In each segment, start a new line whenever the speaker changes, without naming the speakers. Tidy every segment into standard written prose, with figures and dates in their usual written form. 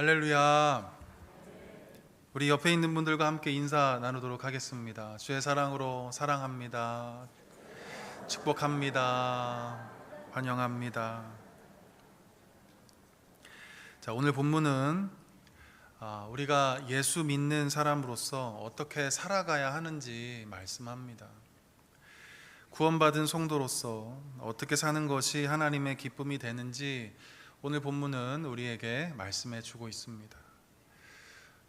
할렐루야. 우리 옆에 있는 분들과 함께 인사 나누도록 하겠습니다. 주의 사랑으로 사랑합니다. 축복합니다. 환영합니다. 자, 오늘 본문은 우리가 예수 믿는 사람으로서 어떻게 살아가야 하는지 말씀합니다. 구원받은 성도로서 어떻게 사는 것이 하나님의 기쁨이 되는지 오늘 본문은 우리에게 말씀해 주고 있습니다.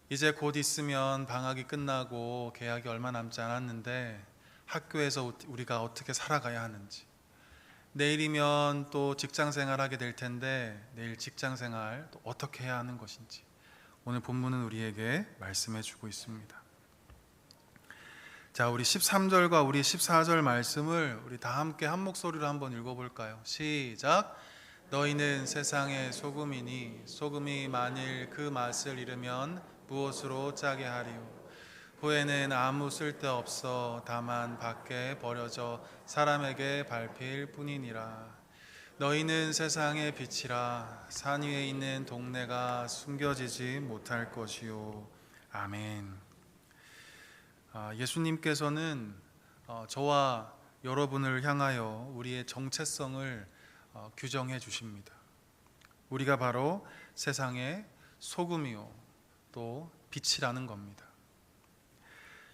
이제 곧 있으면 방학이 끝나고 개학이 얼마 남지 않았는데 학교에서 우리가 어떻게 살아가야 하는지, 내일이면 또 직장 생활하게 될 텐데 내일 직장 생활 또 어떻게 해야 하는 것인지 오늘 본문은 우리에게 말씀해 주고 있습니다. 자, 우리 13절과 우리 14절 말씀을 우리 다 함께 한 목소리로 한번 읽어볼까요? 시작. 너희는 세상의 소금이니 소금이 만일 그 맛을 잃으면 무엇으로 짜게 하리요? 후에는 아무 쓸데없어 다만 밖에 버려져 사람에게 밟힐 뿐이니라. 너희는 세상의 빛이라. 산 위에 있는 동네가 숨겨지지 못할 것이요. 아멘. 예수님께서는 저와 여러분을 향하여 우리의 정체성을 규정해 주십니다. 우리가 바로 세상의 소금이요 또 빛이라는 겁니다.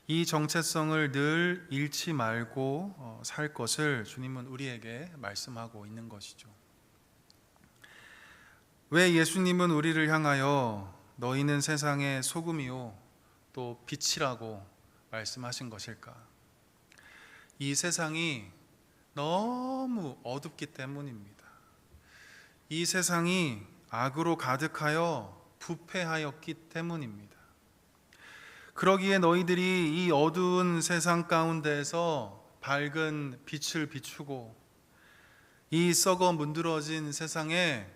이 정체성을 늘 잃지 말고 살 것을 주님은 우리에게 말씀하고 있는 것이죠. 왜 예수님은 우리를 향하여 너희는 세상의 소금이요 또 빛이라고 말씀하신 것일까? 이 세상이 너무 어둡기 때문입니다. 이 세상이 악으로 가득하여 부패하였기 때문입니다. 그러기에 너희들이 이 어두운 세상 가운데에서 밝은 빛을 비추고 이 썩어 문드러진 세상에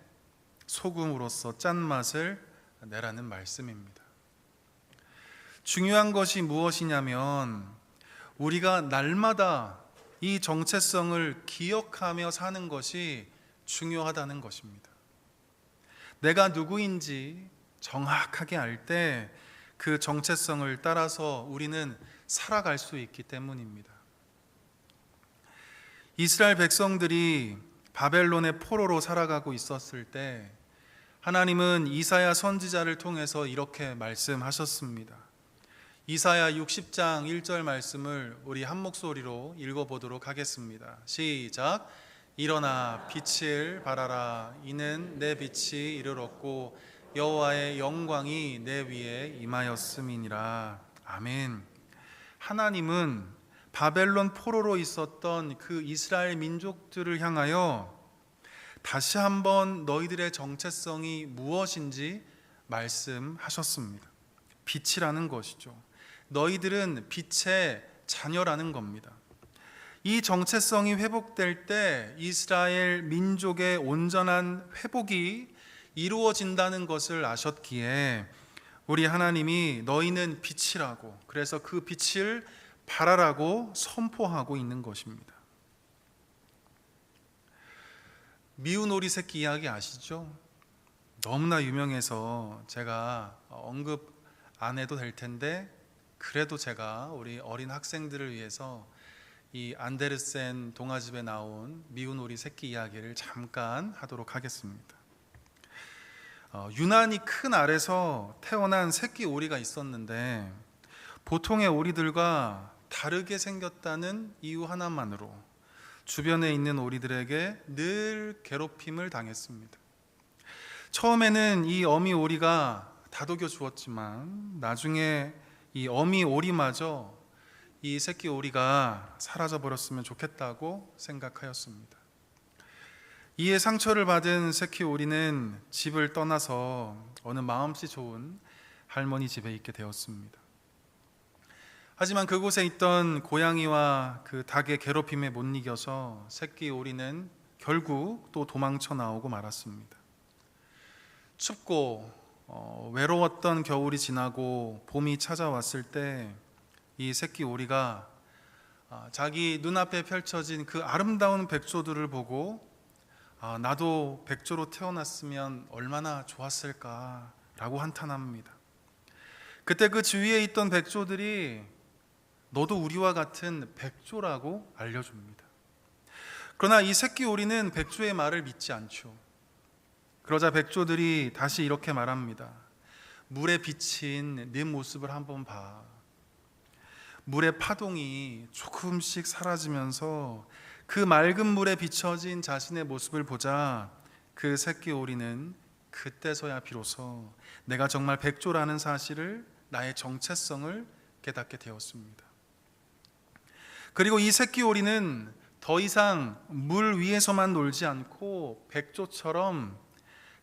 소금으로서 짠맛을 내라는 말씀입니다. 중요한 것이 무엇이냐면 우리가 날마다 이 정체성을 기억하며 사는 것이 중요하다는 것입니다. 내가 누구인지 정확하게 알 때 그 정체성을 따라서 우리는 살아갈 수 있기 때문입니다. 이스라엘 백성들이 바벨론의 포로로 살아가고 있었을 때 하나님은 이사야 선지자를 통해서 이렇게 말씀하셨습니다. 이사야 60장 1절 말씀을 우리 한 목소리로 읽어보도록 하겠습니다. 시작. 일어나 빛을 발하라. 이는 내 빛이 이르렀고 여호와의 영광이 내 위에 임하였음이니라. 아멘. 하나님은 바벨론 포로로 있었던 그 이스라엘 민족들을 향하여 다시 한번 너희들의 정체성이 무엇인지 말씀하셨습니다. 빛이라는 것이죠. 너희들은 빛의 자녀라는 겁니다. 이 정체성이 회복될 때 이스라엘 민족의 온전한 회복이 이루어진다는 것을 아셨기에 우리 하나님이 너희는 빛이라고, 그래서 그 빛을 발하라고 선포하고 있는 것입니다. 미운 오리 새끼 이야기 아시죠? 너무나 유명해서 제가 언급 안 해도 될 텐데 그래도 제가 우리 어린 학생들을 위해서 이 안데르센 동화집에 나온 미운 오리 새끼 이야기를 잠깐 하도록 하겠습니다. 유난히 큰 알에서 태어난 새끼 오리가 있었는데 보통의 오리들과 다르게 생겼다는 이유 하나만으로 주변에 있는 오리들에게 늘 괴롭힘을 당했습니다. 처음에는 이 어미 오리가 다독여 주었지만 나중에 이 어미 오리마저 이 새끼 오리가 사라져 버렸으면 좋겠다고 생각하였습니다. 이에 상처를 받은 새끼 오리는 집을 떠나서 어느 마음씨 좋은 할머니 집에 있게 되었습니다. 하지만 그곳에 있던 고양이와 그 닭의 괴롭힘에 못 이겨서 새끼 오리는 결국 또 도망쳐 나오고 말았습니다. 춥고 외로웠던 겨울이 지나고 봄이 찾아왔을 때 이 새끼 오리가 자기 눈앞에 펼쳐진 그 아름다운 백조들을 보고 나도 백조로 태어났으면 얼마나 좋았을까 라고 한탄합니다. 그때 그 주위에 있던 백조들이 너도 우리와 같은 백조라고 알려줍니다. 그러나 이 새끼 오리는 백조의 말을 믿지 않죠. 그러자 백조들이 다시 이렇게 말합니다. 물에 비친 네 모습을 한번 봐. 물의 파동이 조금씩 사라지면서 그 맑은 물에 비춰진 자신의 모습을 보자 그 새끼 오리는 그때서야 비로소 내가 정말 백조라는 사실을, 나의 정체성을 깨닫게 되었습니다. 그리고 이 새끼 오리는 더 이상 물 위에서만 놀지 않고 백조처럼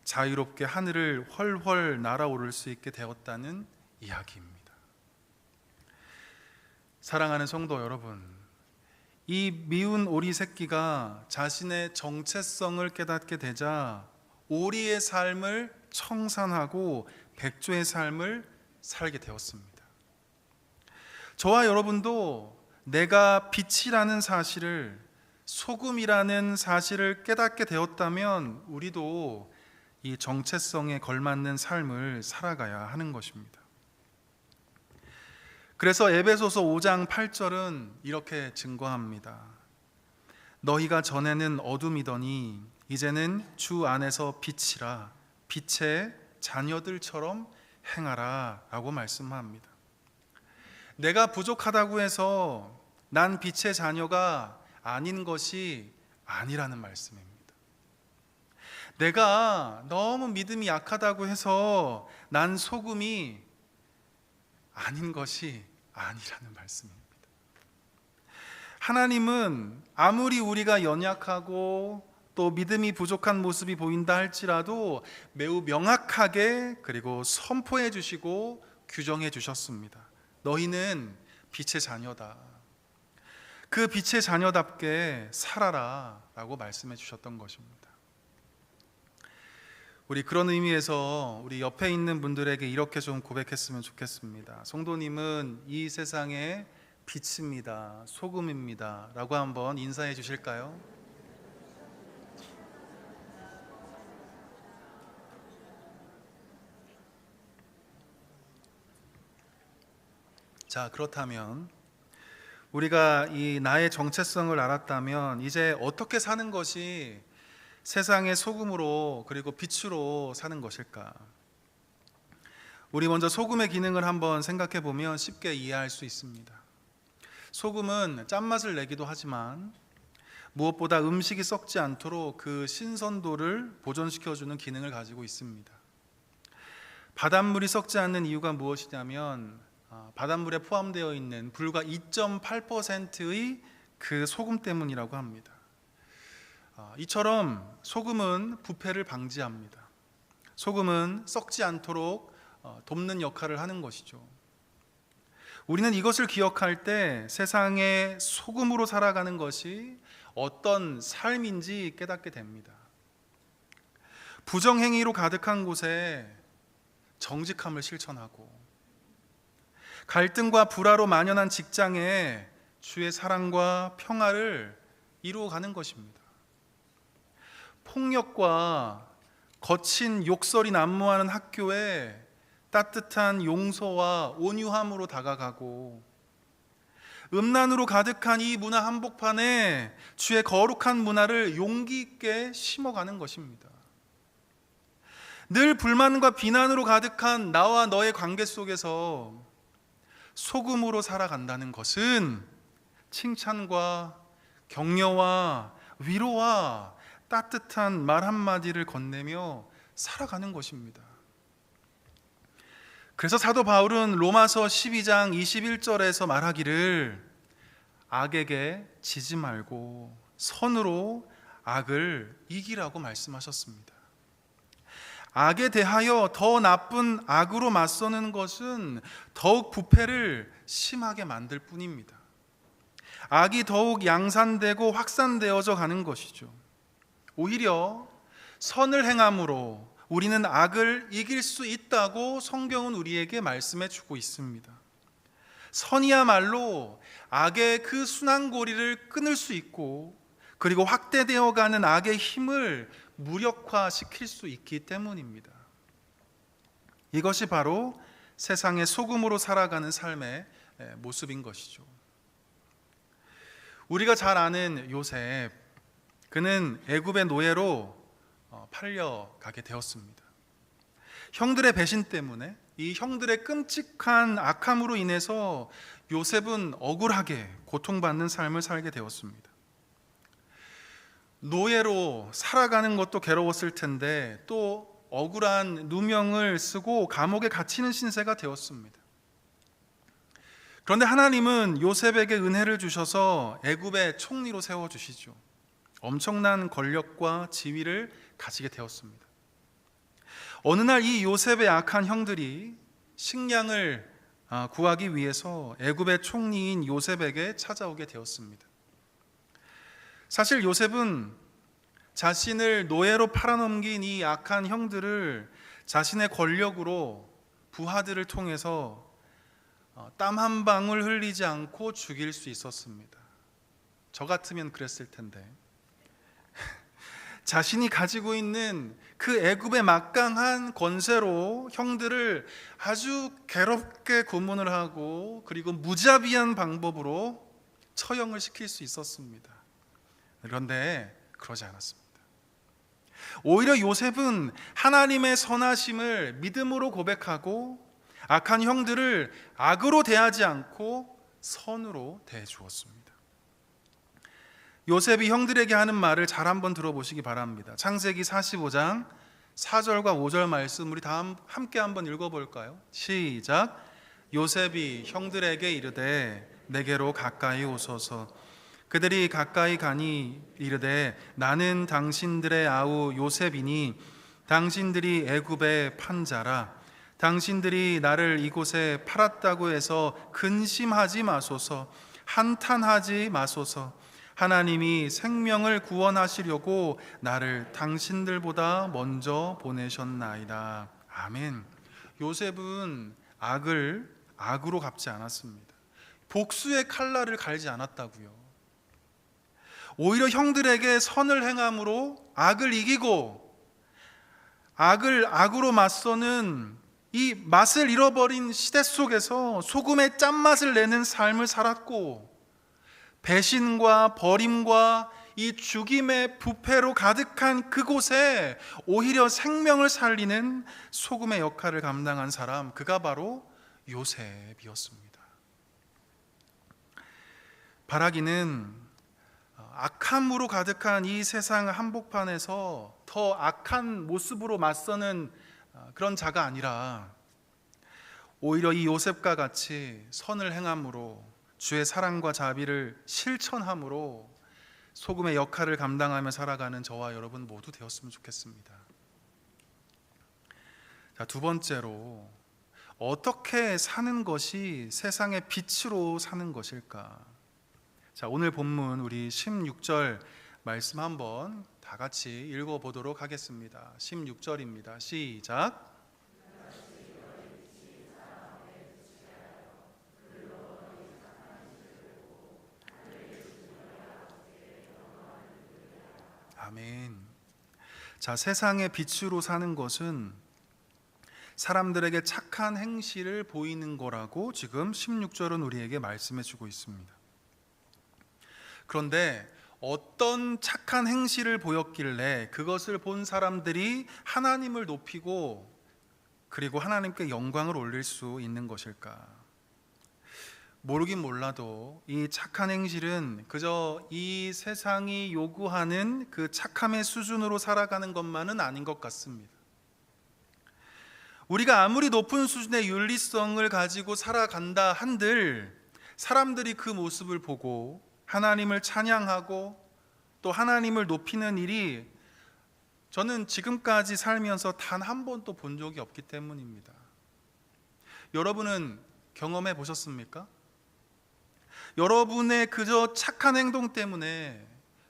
자유롭게 하늘을 훨훨 날아오를 수 있게 되었다는 이야기입니다. 사랑하는 성도 여러분, 이 미운 오리 새끼가 자신의 정체성을 깨닫게 되자 오리의 삶을 청산하고 백조의 삶을 살게 되었습니다. 저와 여러분도 내가 빛이라는 사실을, 소금이라는 사실을 깨닫게 되었다면 우리도 이 정체성에 걸맞는 삶을 살아가야 하는 것입니다. 그래서 에베소서 5장 8절은 이렇게 증거합니다. 너희가 전에는 어둠이더니 이제는 주 안에서 빛이라, 빛의 자녀들처럼 행하라 라고 말씀합니다. 내가 부족하다고 해서 난 빛의 자녀가 아닌 것이 아니라는 말씀입니다. 내가 너무 믿음이 약하다고 해서 난 소금이 아닌 것이 아니라는 말씀입니다. 하나님은 아무리 우리가 연약하고 또 믿음이 부족한 모습이 보인다 할지라도 매우 명확하게 그리고 선포해 주시고 규정해 주셨습니다. 너희는 빛의 자녀다. 그 빛의 자녀답게 살아라 라고 말씀해 주셨던 것입니다. 우리 그런 의미에서 우리 옆에 있는 분들에게 이렇게 좀 고백했으면 좋겠습니다. 성도님은 이 세상의 빛입니다. 소금입니다. 라고 한번 인사해 주실까요? 자, 그렇다면 우리가 이 나의 정체성을 알았다면 이제 어떻게 사는 것이 세상의 소금으로 그리고 빛으로 사는 것일까? 우리 먼저 소금의 기능을 한번 생각해 보면 쉽게 이해할 수 있습니다. 소금은 짠맛을 내기도 하지만 무엇보다 음식이 썩지 않도록 그 신선도를 보존시켜주는 기능을 가지고 있습니다. 바닷물이 썩지 않는 이유가 무엇이냐면 바닷물에 포함되어 있는 불과 2.8%의 그 소금 때문이라고 합니다. 이처럼 소금은 부패를 방지합니다. 소금은 썩지 않도록 돕는 역할을 하는 것이죠. 우리는 이것을 기억할 때 세상에 소금으로 살아가는 것이 어떤 삶인지 깨닫게 됩니다. 부정행위로 가득한 곳에 정직함을 실천하고 갈등과 불화로 만연한 직장에 주의 사랑과 평화를 이루어가는 것입니다. 폭력과 거친 욕설이 난무하는 학교에 따뜻한 용서와 온유함으로 다가가고 음란으로 가득한 이 문화 한복판에 주의 거룩한 문화를 용기 있게 심어가는 것입니다. 늘 불만과 비난으로 가득한 나와 너의 관계 속에서 소금으로 살아간다는 것은 칭찬과 격려와 위로와 따뜻한 말 한마디를 건네며 살아가는 것입니다. 그래서 사도 바울은 로마서 12장 21절에서 말하기를 악에게 지지 말고 선으로 악을 이기라고 말씀하셨습니다. 악에 대하여 더 나쁜 악으로 맞서는 것은 더욱 부패를 심하게 만들 뿐입니다. 악이 더욱 양산되고 확산되어져 가는 것이죠. 오히려 선을 행함으로 우리는 악을 이길 수 있다고 성경은 우리에게 말씀해 주고 있습니다. 선이야말로 악의 그 순환고리를 끊을 수 있고 그리고 확대되어 가는 악의 힘을 무력화시킬 수 있기 때문입니다. 이것이 바로 세상의 소금으로 살아가는 삶의 모습인 것이죠. 우리가 잘 아는 요셉, 그는 애굽의 노예로 팔려가게 되었습니다. 형들의 배신 때문에, 이 형들의 끔찍한 악함으로 인해서 요셉은 억울하게 고통받는 삶을 살게 되었습니다. 노예로 살아가는 것도 괴로웠을 텐데 또 억울한 누명을 쓰고 감옥에 갇히는 신세가 되었습니다. 그런데 하나님은 요셉에게 은혜를 주셔서 애굽의 총리로 세워주시죠. 엄청난 권력과 지위를 가지게 되었습니다. 어느 날 이 요셉의 악한 형들이 식량을 구하기 위해서 애굽의 총리인 요셉에게 찾아오게 되었습니다. 사실 요셉은 자신을 노예로 팔아넘긴 이 악한 형들을 자신의 권력으로 부하들을 통해서 땀 한 방울 흘리지 않고 죽일 수 있었습니다. 저 같으면 그랬을 텐데 자신이 가지고 있는 그 애굽의 막강한 권세로 형들을 아주 괴롭게 고문을 하고 그리고 무자비한 방법으로 처형을 시킬 수 있었습니다. 그런데 그러지 않았습니다. 오히려 요셉은 하나님의 선하심을 믿음으로 고백하고 악한 형들을 악으로 대하지 않고 선으로 대해 주었습니다. 요셉이 형들에게 하는 말을 잘 한번 들어보시기 바랍니다. 창세기 45장 4절과 5절 말씀 우리 다 함께 한번 읽어볼까요? 시작. 요셉이 형들에게 이르되 내게로 가까이 오소서. 그들이 가까이 가니 이르되 나는 당신들의 아우 요셉이니 당신들이 애굽의 판자라. 당신들이 나를 이곳에 팔았다고 해서 근심하지 마소서. 한탄하지 마소서. 하나님이 생명을 구원하시려고 나를 당신들보다 먼저 보내셨나이다. 아멘. 요셉은 악을 악으로 갚지 않았습니다. 복수의 칼날을 갈지 않았다고요. 오히려 형들에게 선을 행함으로 악을 이기고 악을 악으로 맞서는 이 맛을 잃어버린 시대 속에서 소금의 짠맛을 내는 삶을 살았고 배신과 버림과 이 죽임의 부패로 가득한 그곳에 오히려 생명을 살리는 소금의 역할을 감당한 사람, 그가 바로 요셉이었습니다. 바라기는 악함으로 가득한 이 세상 한복판에서 더 악한 모습으로 맞서는 그런 자가 아니라 오히려 이 요셉과 같이 선을 행함으로 주의 사랑과 자비를 실천함으로 소금의 역할을 감당하며 살아가는 저와 여러분 모두 되었으면 좋겠습니다. 자, 두 번째로 어떻게 사는 것이 세상의 빛으로 사는 것일까? 자, 오늘 본문 우리 16절 말씀 한번 다 같이 읽어보도록 하겠습니다. 16절입니다. 시작. 아멘. 자, 세상의 빛으로 사는 것은 사람들에게 착한 행실을 보이는 거라고 지금 16절은 우리에게 말씀해 주고 있습니다. 그런데 어떤 착한 행실을 보였길래 그것을 본 사람들이 하나님을 높이고 그리고 하나님께 영광을 올릴 수 있는 것일까? 모르긴 몰라도 이 착한 행실은 그저 이 세상이 요구하는 그 착함의 수준으로 살아가는 것만은 아닌 것 같습니다. 우리가 아무리 높은 수준의 윤리성을 가지고 살아간다 한들 사람들이 그 모습을 보고 하나님을 찬양하고 또 하나님을 높이는 일이 저는 지금까지 살면서 단 한 번도 본 적이 없기 때문입니다. 여러분은 경험해 보셨습니까? 여러분의 그저 착한 행동 때문에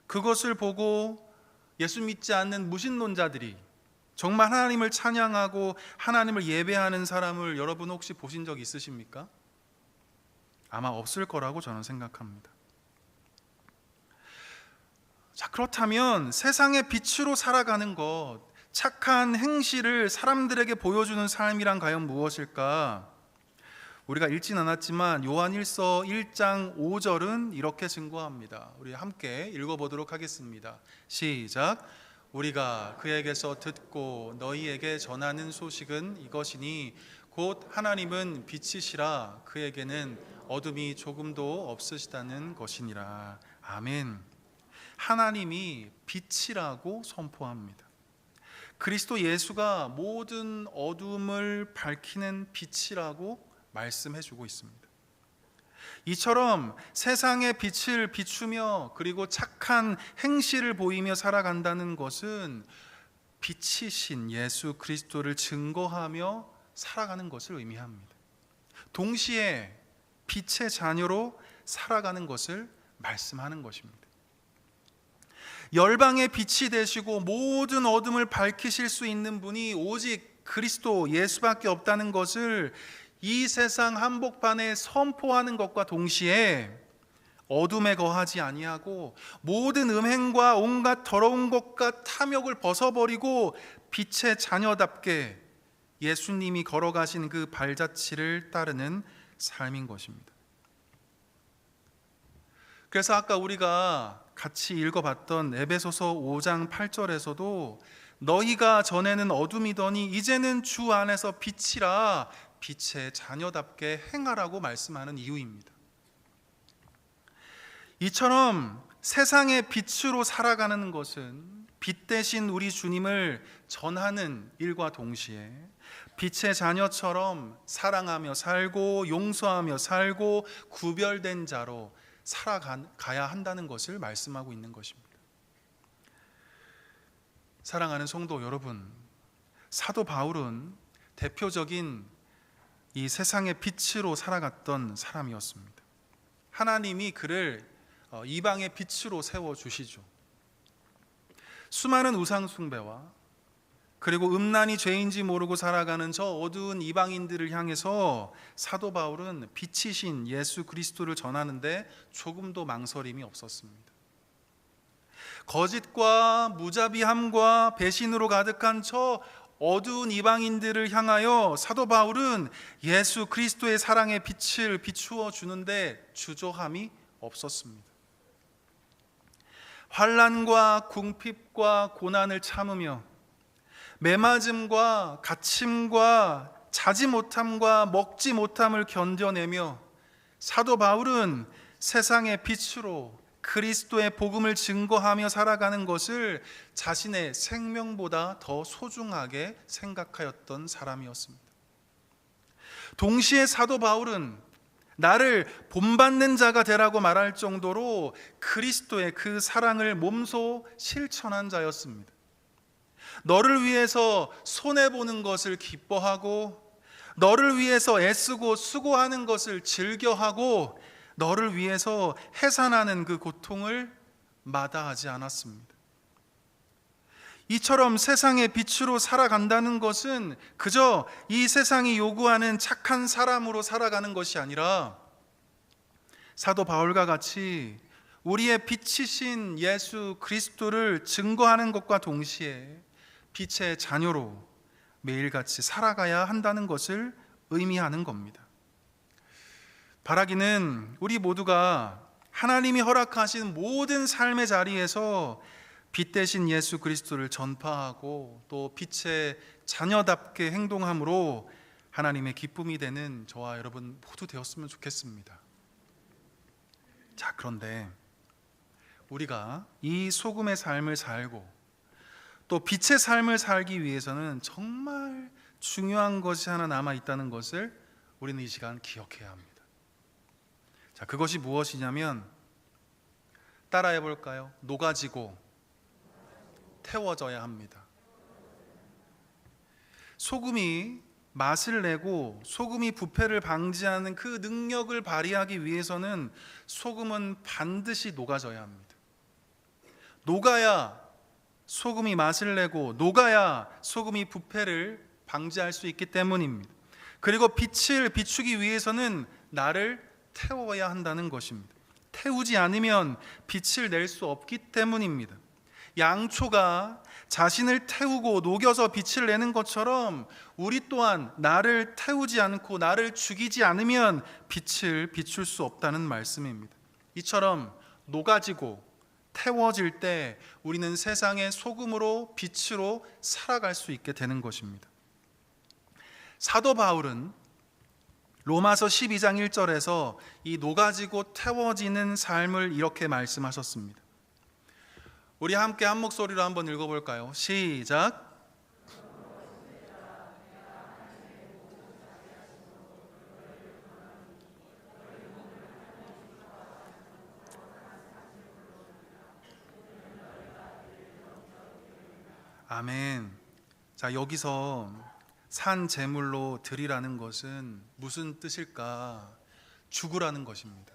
그것을 보고 예수 믿지 않는 무신론자들이 정말 하나님을 찬양하고 하나님을 예배하는 사람을 여러분 혹시 보신 적 있으십니까? 아마 없을 거라고 저는 생각합니다. 자, 그렇다면 세상의 빛으로 살아가는 것, 착한 행실을 사람들에게 보여주는 삶이란 과연 무엇일까? 우리가 읽진 않았지만 요한일서 1장 5절은 이렇게 증거합니다. 우리 함께 읽어보도록 하겠습니다. 시작. 우리가 그에게서 듣고 너희에게 전하는 소식은 이것이니 곧 하나님은 빛이시라 그에게는 어둠이 조금도 없으시다는 것이니라. 아멘. 하나님이 빛이라고 선포합니다. 그리스도 예수가 모든 어둠을 밝히는 빛이라고 말씀해주고 있습니다. 이처럼 세상의 빛을 비추며 그리고 착한 행실을 보이며 살아간다는 것은 빛이신 예수 그리스도를 증거하며 살아가는 것을 의미합니다. 동시에 빛의 자녀로 살아가는 것을 말씀하는 것입니다. 열방의 빛이 되시고 모든 어둠을 밝히실 수 있는 분이 오직 그리스도 예수밖에 없다는 것을 이 세상 한복판에 선포하는 것과 동시에 어둠에 거하지 아니하고 모든 음행과 온갖 더러운 것과 탐욕을 벗어버리고 빛의 자녀답게 예수님이 걸어가신 그 발자취를 따르는 삶인 것입니다. 그래서 아까 우리가 같이 읽어봤던 에베소서 5장 8절에서도 너희가 전에는 어둠이더니 이제는 주 안에서 빛이라 빛의 자녀답게 행하라고 말씀하는 이유입니다. 이처럼 세상의 빛으로 살아가는 것은 빛 대신 우리 주님을 전하는 일과 동시에 빛의 자녀처럼 사랑하며 살고 용서하며 살고 구별된 자로 살아가야 한다는 것을 말씀하고 있는 것입니다. 사랑하는 성도 여러분, 사도 바울은 대표적인 이 세상의 빛으로 살아갔던 사람이었습니다. 하나님이 그를 이방의 빛으로 세워주시죠. 수많은 우상 숭배와 그리고 음란이 죄인지 모르고 살아가는 저 어두운 이방인들을 향해서 사도 바울은 빛이신 예수 그리스도를 전하는데 조금도 망설임이 없었습니다. 거짓과 무자비함과 배신으로 가득한 저 어두운 이방인들을 향하여 사도 바울은 예수 그리스도의 사랑의 빛을 비추어 주는데 주저함이 없었습니다. 환난과 궁핍과 고난을 참으며 매맞음과 갇힘과 자지 못함과 먹지 못함을 견뎌내며 사도 바울은 세상의 빛으로 그리스도의 복음을 증거하며 살아가는 것을 자신의 생명보다 더 소중하게 생각하였던 사람이었습니다. 동시에 사도 바울은 나를 본받는 자가 되라고 말할 정도로 그리스도의 그 사랑을 몸소 실천한 자였습니다. 너를 위해서 손해보는 것을 기뻐하고 너를 위해서 애쓰고 수고하는 것을 즐겨하고 너를 위해서 해산하는 그 고통을 마다하지 않았습니다. 이처럼 세상의 빛으로 살아간다는 것은 그저 이 세상이 요구하는 착한 사람으로 살아가는 것이 아니라 사도 바울과 같이 우리의 빛이신 예수 그리스도를 증거하는 것과 동시에 빛의 자녀로 매일같이 살아가야 한다는 것을 의미하는 겁니다. 바라기는 우리 모두가 하나님이 허락하신 모든 삶의 자리에서 빛 대신 예수 그리스도를 전파하고 또 빛의 자녀답게 행동함으로 하나님의 기쁨이 되는 저와 여러분 모두 되었으면 좋겠습니다. 자, 그런데 우리가 이 소금의 삶을 살고 또 빛의 삶을 살기 위해서는 정말 중요한 것이 하나 남아 있다는 것을 우리는 이 시간 기억해야 합니다. 자, 그것이 무엇이냐면 따라해 볼까요? 녹아지고 태워져야 합니다. 소금이 맛을 내고 소금이 부패를 방지하는 그 능력을 발휘하기 위해서는 소금은 반드시 녹아져야 합니다. 녹아야 소금이 맛을 내고 녹아야 소금이 부패를 방지할 수 있기 때문입니다. 그리고 빛을 비추기 위해서는 나를 태워야 한다는 것입니다. 태우지 않으면 빛을 낼 수 없기 때문입니다. 양초가 자신을 태우고 녹여서 빛을 내는 것처럼 우리 또한 나를 태우지 않고 나를 죽이지 않으면 빛을 비출 수 없다는 말씀입니다. 이처럼 녹아지고 태워질 때 우리는 세상의 소금으로 빛으로 살아갈 수 있게 되는 것입니다. 사도 바울은 로마서 12장 1절에서 이 녹아지고 태워지는 삶을 이렇게 말씀하셨습니다. 우리 함께 한 목소리로 한번 읽어볼까요? 시작. 아멘. 자, 여기서 산 제물로 드리라는 것은 무슨 뜻일까? 죽으라는 것입니다.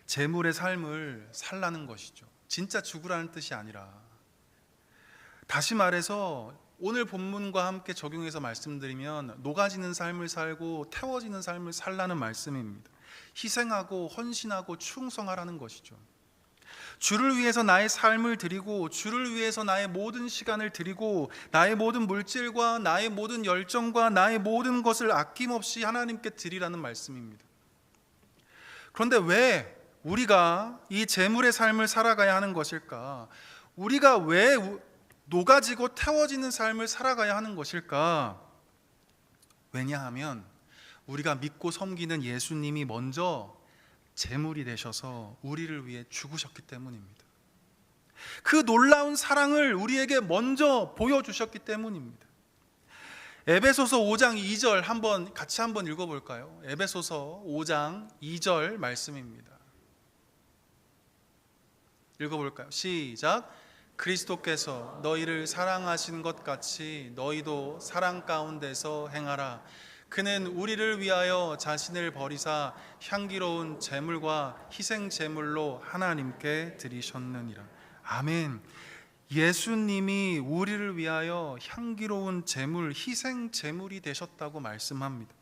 제물의 삶을 살라는 것이죠. 진짜 죽으라는 뜻이 아니라, 다시 말해서 오늘 본문과 함께 적용해서 말씀드리면 녹아지는 삶을 살고 태워지는 삶을 살라는 말씀입니다. 희생하고 헌신하고 충성하라는 것이죠. 주를 위해서 나의 삶을 드리고 주를 위해서 나의 모든 시간을 드리고 나의 모든 물질과 나의 모든 열정과 나의 모든 것을 아낌없이 하나님께 드리라는 말씀입니다. 그런데 왜 우리가 이 제물의 삶을 살아가야 하는 것일까? 우리가 왜 녹아지고 태워지는 삶을 살아가야 하는 것일까? 왜냐하면 우리가 믿고 섬기는 예수님이 먼저 제물이 되셔서 우리를 위해 죽으셨기 때문입니다. 그 놀라운 사랑을 우리에게 먼저 보여주셨기 때문입니다. 에베소서 5장 2절 같이 한번 읽어볼까요? 에베소서 5장 2절 말씀입니다. 읽어볼까요? 시작. 그리스도께서 너희를 사랑하신 것 같이 너희도 사랑 가운데서 행하라. 그는 우리를 위하여 자신을 버리사 향기로운 제물과 희생 제물로 하나님께 드리셨느니라. 아멘. 예수님이 우리를 위하여 향기로운 제물, 희생 제물이 되셨다고 말씀합니다.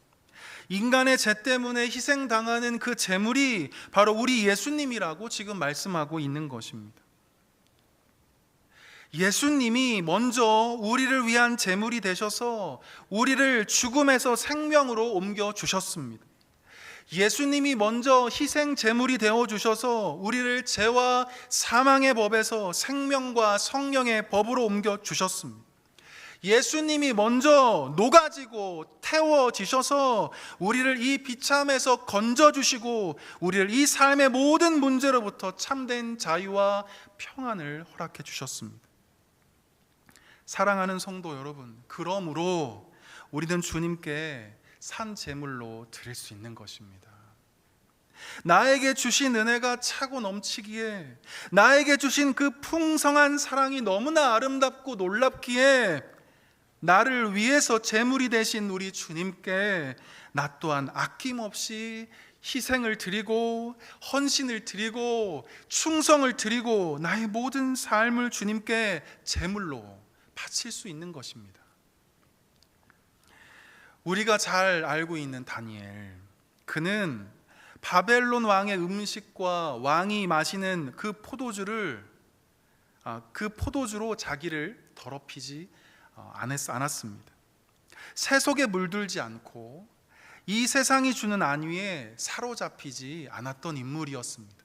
인간의 죄 때문에 희생당하는 그 제물이 바로 우리 예수님이라고 지금 말씀하고 있는 것입니다. 예수님이 먼저 우리를 위한 제물이 되셔서 우리를 죽음에서 생명으로 옮겨 주셨습니다. 예수님이 먼저 희생 제물이 되어 주셔서 우리를 죄와 사망의 법에서 생명과 성령의 법으로 옮겨 주셨습니다. 예수님이 먼저 녹아지고 태워지셔서 우리를 이 비참에서 건져주시고 우리를 이 삶의 모든 문제로부터 참된 자유와 평안을 허락해 주셨습니다. 사랑하는 성도 여러분, 그러므로 우리는 주님께 산 제물로 드릴 수 있는 것입니다. 나에게 주신 은혜가 차고 넘치기에, 나에게 주신 그 풍성한 사랑이 너무나 아름답고 놀랍기에 나를 위해서 제물이 되신 우리 주님께 나 또한 아낌없이 희생을 드리고 헌신을 드리고 충성을 드리고 나의 모든 삶을 주님께 제물로 바칠 수 있는 것입니다. 우리가 잘 알고 있는 다니엘, 그는 바벨론 왕의 음식과 왕이 마시는 그 포도주로 자기를 더럽히지 않았습니다. 세속에 물들지 않고 이 세상이 주는 안위에 사로잡히지 않았던 인물이었습니다.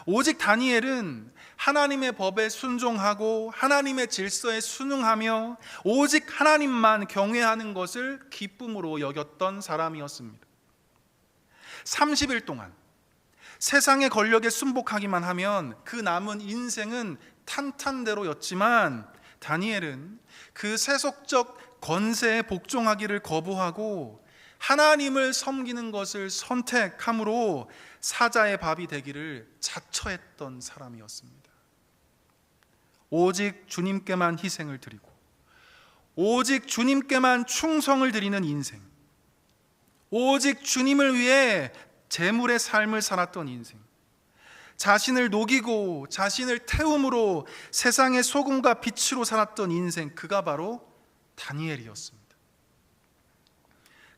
오직 다니엘은 하나님의 법에 순종하고 하나님의 질서에 순응하며 오직 하나님만 경외하는 것을 기쁨으로 여겼던 사람이었습니다. 30일 동안 세상의 권력에 순복하기만 하면 그 남은 인생은 탄탄대로였지만 다니엘은 그 세속적 권세에 복종하기를 거부하고 하나님을 섬기는 것을 선택함으로 사자의 밥이 되기를 자처했던 사람이었습니다. 오직 주님께만 희생을 드리고 오직 주님께만 충성을 드리는 인생, 오직 주님을 위해 제물의 삶을 살았던 인생, 자신을 녹이고 자신을 태움으로 세상의 소금과 빛으로 살았던 인생, 그가 바로 다니엘이었습니다.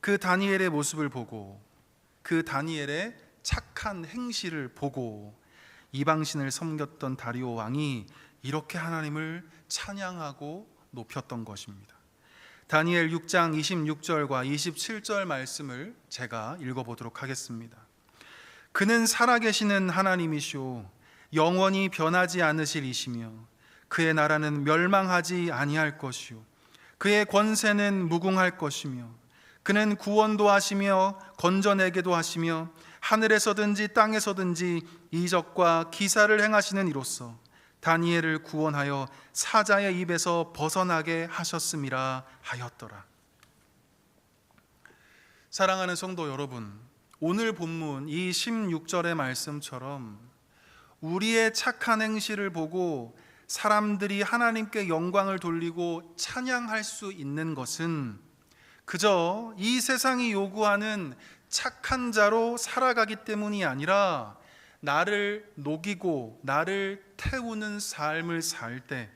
그 다니엘의 모습을 보고 그 다니엘의 착한 행실을 보고 이방신을 섬겼던 다리오 왕이 이렇게 하나님을 찬양하고 높였던 것입니다. 다니엘 6장 26절과 27절 말씀을 제가 읽어보도록 하겠습니다. 그는 살아계시는 하나님이시오 영원히 변하지 않으실 이시며 그의 나라는 멸망하지 아니할 것이요 그의 권세는 무궁할 것이며 그는 구원도 하시며 건져내게도 하시며 하늘에서든지 땅에서든지 이적과 기사를 행하시는 이로써 다니엘을 구원하여 사자의 입에서 벗어나게 하셨음이라 하였더라. 사랑하는 성도 여러분, 오늘 본문 이 16절의 말씀처럼 우리의 착한 행실을 보고 사람들이 하나님께 영광을 돌리고 찬양할 수 있는 것은 그저 이 세상이 요구하는 착한 자로 살아가기 때문이 아니라 나를 녹이고 나를 태우는 삶을 살 때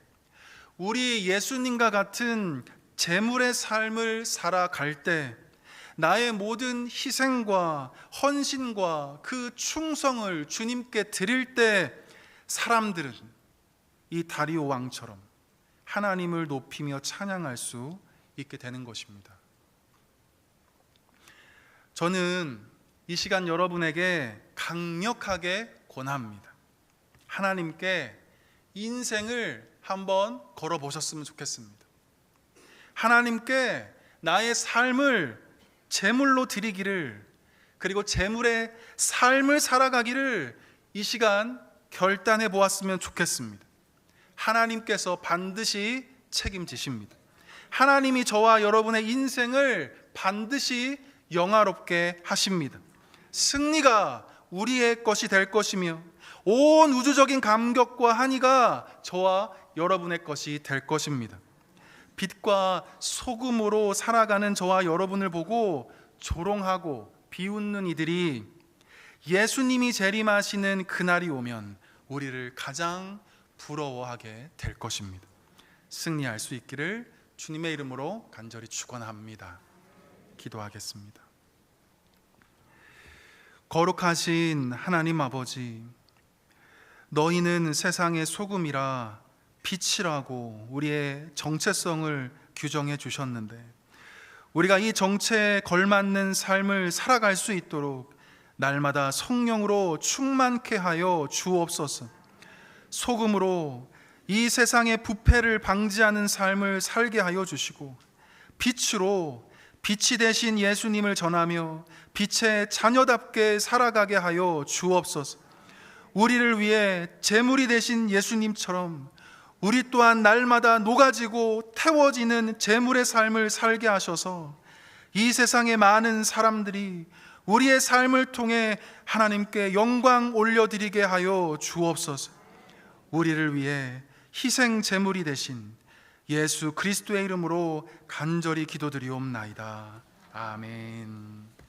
우리 예수님과 같은 제물의 삶을 살아갈 때 나의 모든 희생과 헌신과 그 충성을 주님께 드릴 때 사람들은 이 다리오 왕처럼 하나님을 높이며 찬양할 수 있게 되는 것입니다. 저는 이 시간 여러분에게 강력하게 권합니다. 하나님께 인생을 한번 걸어보셨으면 좋겠습니다. 하나님께 나의 삶을 제물로 드리기를, 그리고 제물의 삶을 살아가기를 이 시간 결단해 보았으면 좋겠습니다. 하나님께서 반드시 책임지십니다. 하나님이 저와 여러분의 인생을 반드시 영화롭게 하십니다. 승리가 우리의 것이 될 것이며 온 우주적인 감격과 한이가 저와 여러분의 것이 될 것입니다. 빛과 소금으로 살아가는 저와 여러분을 보고 조롱하고 비웃는 이들이 예수님이 재림하시는 그날이 오면 우리를 가장 부러워하게 될 것입니다. 승리할 수 있기를 주님의 이름으로 간절히 축원합니다. 기도하겠습니다. 거룩하신 하나님 아버지, 너희는 세상의 소금이라 빛이라고 우리의 정체성을 규정해 주셨는데 우리가 이 정체에 걸맞는 삶을 살아갈 수 있도록 날마다 성령으로 충만케 하여 주옵소서. 소금으로 이 세상의 부패를 방지하는 삶을 살게 하여 주시고 빛으로 빛이 되신 예수님을 전하며 빛의 자녀답게 살아가게 하여 주옵소서. 우리를 위해 제물이 되신 예수님처럼 우리 또한 날마다 녹아지고 태워지는 제물의 삶을 살게 하셔서 이 세상의 많은 사람들이 우리의 삶을 통해 하나님께 영광 올려드리게 하여 주옵소서. 우리를 위해 희생 제물이 되신 예수 그리스도의 이름으로 간절히 기도드리옵나이다. 아멘.